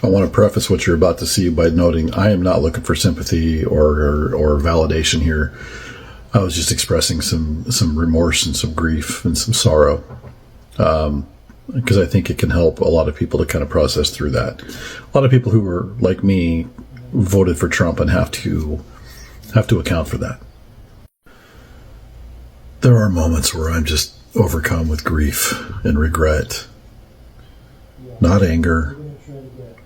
I want to preface what you're about to see by noting I am not looking for sympathy or validation here. I was just expressing some remorse and some grief and some sorrow, because I think it can help a lot of people to kind of process through that. A lot of people who were like me voted for Trump and have to account for that. There are moments where I'm just overcome with grief and regret. Not anger,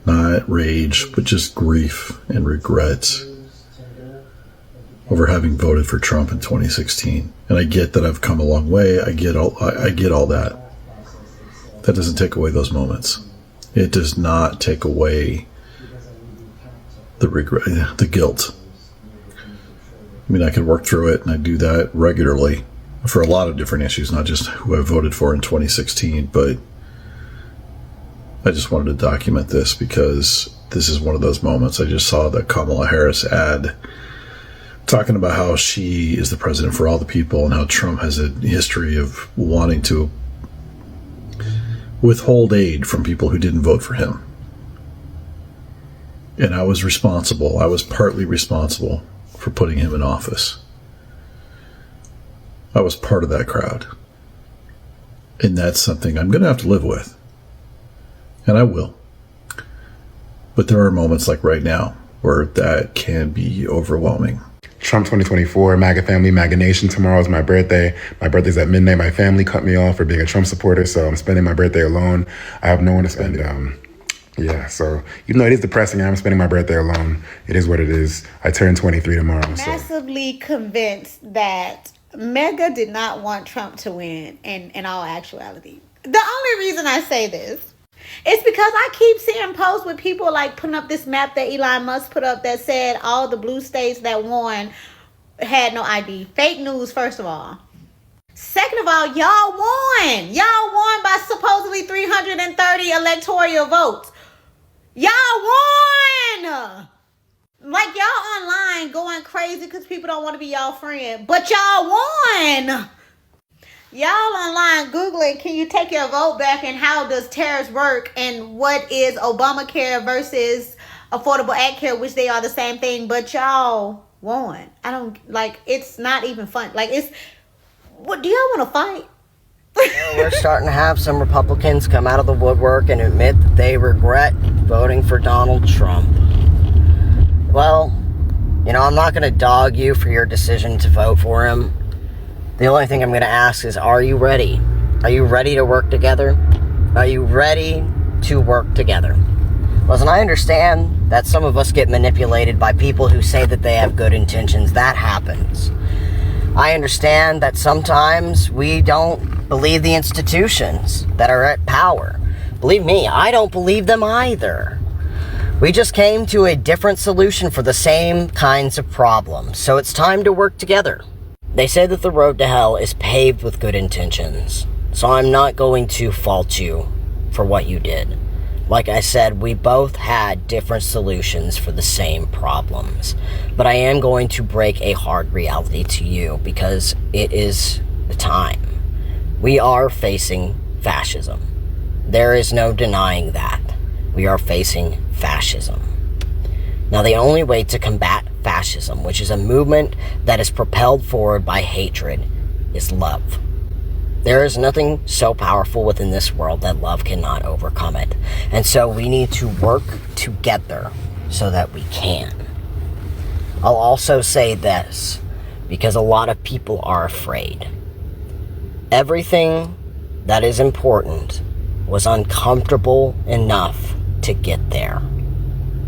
not rage, but just grief and regret over having voted for Trump in 2016. And I get that I've come a long way. I get all that. That doesn't take away those moments. It does not take away the regret, the guilt. I mean, I could work through it, and I do that regularly for a lot of different issues, not just who I voted for in 2016, but I just wanted to document this because this is one of those moments. I just saw the Kamala Harris ad talking about how she is the president for all the people and how Trump has a history of wanting to withhold aid from people who didn't vote for him. And I was partly responsible for putting him in office. I was part of that crowd. And that's something I'm going to have to live with. And I will. But there are moments like right now where that can be overwhelming. Trump 2024, MAGA family, MAGA nation. Tomorrow is my birthday. My birthday's at midnight. My family cut me off for being a Trump supporter, so I'm spending my birthday alone. I have no one to spend so even though it is depressing, I'm spending my birthday alone. It is what it is. I turn 23 tomorrow. Massively convinced that Maga did not want Trump to win in all actuality. The only reason I say this is because I keep seeing posts with people like putting up this map that Elon Musk put up that said all the blue states that won had no ID. Fake news, first of all. Second of all, y'all won. Y'all won by supposedly 330 electoral votes. Y'all won! Like, y'all online going crazy because people don't want to be y'all friend. But y'all won! Y'all online Googling, can you take your vote back and how does tariffs work and what is Obamacare versus Affordable Act Care, which they are the same thing, but y'all won. It's not even fun. What do y'all want to fight? We're starting to have some Republicans come out of the woodwork and admit that they regret voting for Donald Trump. Well, I'm not going to dog you for your decision to vote for him. The only thing I'm going to ask is, are you ready? Are you ready to work together? Are you ready to work together? Listen, I understand that some of us get manipulated by people who say that they have good intentions. That happens. I understand that sometimes we don't believe the institutions that are at power. Believe me, I don't believe them either. We just came to a different solution for the same kinds of problems. So it's time to work together. They say that the road to hell is paved with good intentions. So I'm not going to fault you for what you did. Like I said, we both had different solutions for the same problems. But I am going to break a hard reality to you because it is the time. We are facing fascism. There is no denying that. We are facing fascism. Now, the only way to combat fascism, which is a movement that is propelled forward by hatred, is love. There is nothing so powerful within this world that love cannot overcome it. And so we need to work together so that we can. I'll also say this, because a lot of people are afraid. Everything that is important was uncomfortable enough to get there.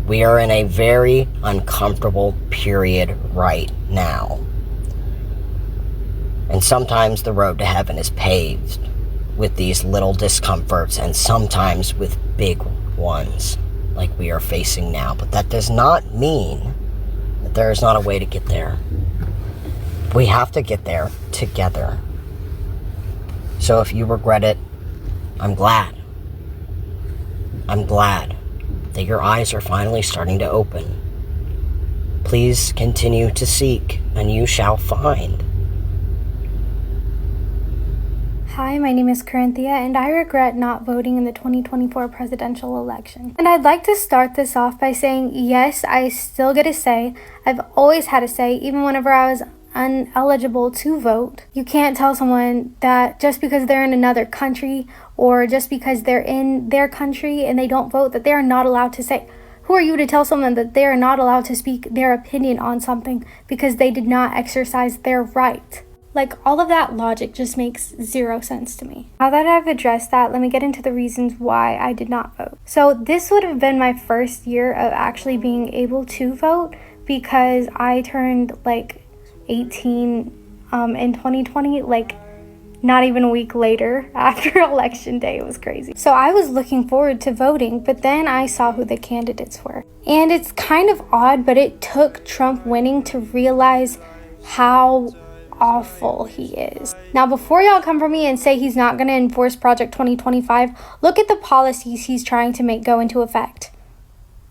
We are in a very uncomfortable period right now. And sometimes the road to heaven is paved with these little discomforts and sometimes with big ones like we are facing now. But that does not mean that there is not a way to get there. We have to get there together. So if you regret it, I'm glad. I'm glad that your eyes are finally starting to open. Please continue to seek and you shall find. Hi, my name is Corinthia, and I regret not voting in the 2024 presidential election. And I'd like to start this off by saying, yes, I still get a say. I've always had a say, even whenever I was ineligible to vote. You can't tell someone that just because they're in another country or just because they're in their country and they don't vote that they are not allowed to say. Who are you to tell someone that they are not allowed to speak their opinion on something because they did not exercise their right? Like, all of that logic just makes zero sense to me. Now that I've addressed that, let me get into the reasons why I did not vote. So this would have been my first year of actually being able to vote because I turned like 18 in 2020, like not even a week later after election day. It was crazy. So I was looking forward to voting, but then I saw who the candidates were. And it's kind of odd, but it took Trump winning to realize how awful he is. Now, before y'all come for me and say he's not going to enforce Project 2025, look at the policies he's trying to make go into effect.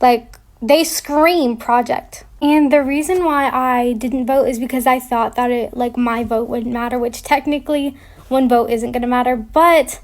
Like, they scream project. And the reason why I didn't vote is because I thought that my vote wouldn't matter, which technically one vote isn't going to matter. But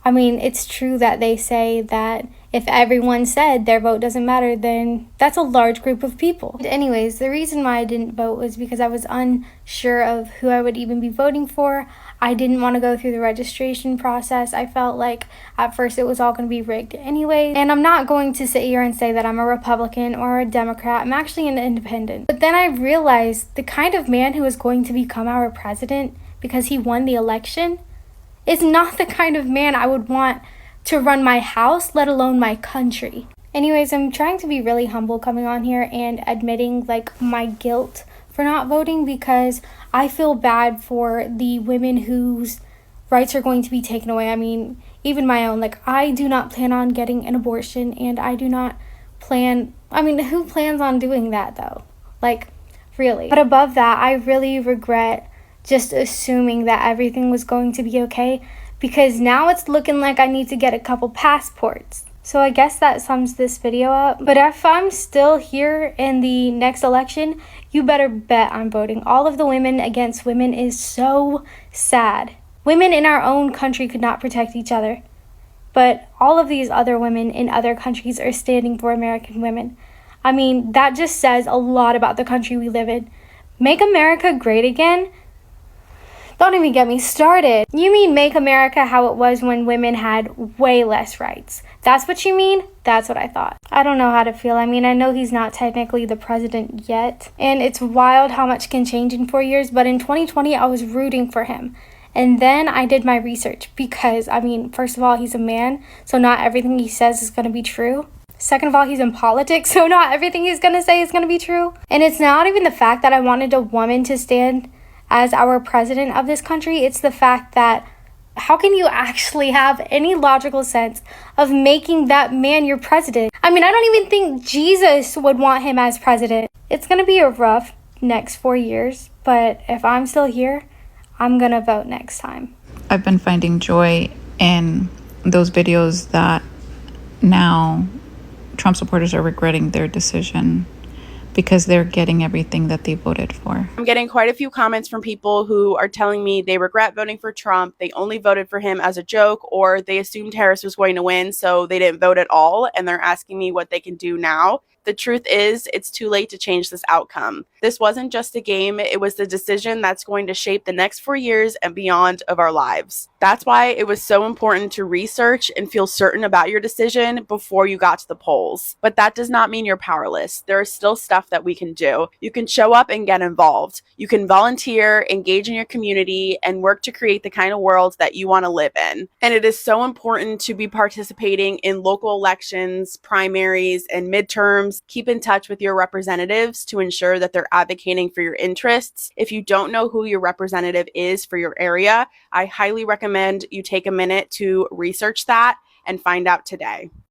I mean, it's true that they say that if everyone said their vote doesn't matter, then that's a large group of people. But anyways, the reason why I didn't vote was because I was unsure of who I would even be voting for. I didn't want to go through the registration process. I felt like at first it was all going to be rigged anyway. And I'm not going to sit here and say that I'm a Republican or a Democrat. I'm actually an independent. But then I realized the kind of man who is going to become our president because he won the election is not the kind of man I would want to run my house, let alone my country. Anyways, I'm trying to be really humble coming on here and admitting like my guilt for not voting because I feel bad for the women whose rights are going to be taken away. I mean, even my own. Like, I do not plan on getting an abortion, and I do not plan... I mean, who plans on doing that, though? Like, really. But above that, I really regret just assuming that everything was going to be okay, because now it's looking like I need to get a couple passports. So I guess that sums this video up. But if I'm still here in the next election, you better bet I'm voting. All of the women against women is so sad. Women in our own country could not protect each other. But all of these other women in other countries are standing for American women. I mean, that just says a lot about the country we live in. Make America great again? Don't even get me started. You mean make America how it was when women had way less rights? That's what you mean? That's what I thought. I don't know how to feel. I mean, I know he's not technically the president yet, and it's wild how much can change in 4 years, but in 2020, I was rooting for him. And then I did my research because, I mean, first of all, he's a man, so not everything he says is going to be true. Second of all, he's in politics, so not everything he's going to say is going to be true. And it's not even the fact that I wanted a woman to stand as our president of this country. It's the fact that how can you actually have any logical sense of making that man your president? I mean, I don't even think Jesus would want him as president. It's going to be a rough next 4 years, but if I'm still here, I'm going to vote next time. I've been finding joy in those videos that now Trump supporters are regretting their decision because they're getting everything that they voted for. I'm getting quite a few comments from people who are telling me they regret voting for Trump. They only voted for him as a joke, or they assumed Harris was going to win, so they didn't vote at all, and they're asking me what they can do now. The truth is, it's too late to change this outcome. This wasn't just a game, it was the decision that's going to shape the next 4 years and beyond of our lives. That's why it was so important to research and feel certain about your decision before you got to the polls. But that does not mean you're powerless. There is still stuff that we can do. You can show up and get involved. You can volunteer, engage in your community, and work to create the kind of world that you want to live in. And it is so important to be participating in local elections, primaries, and midterms. Keep in touch with your representatives to ensure that they're advocating for your interests. If you don't know who your representative is for your area, I highly recommend you take a minute to research that and find out today.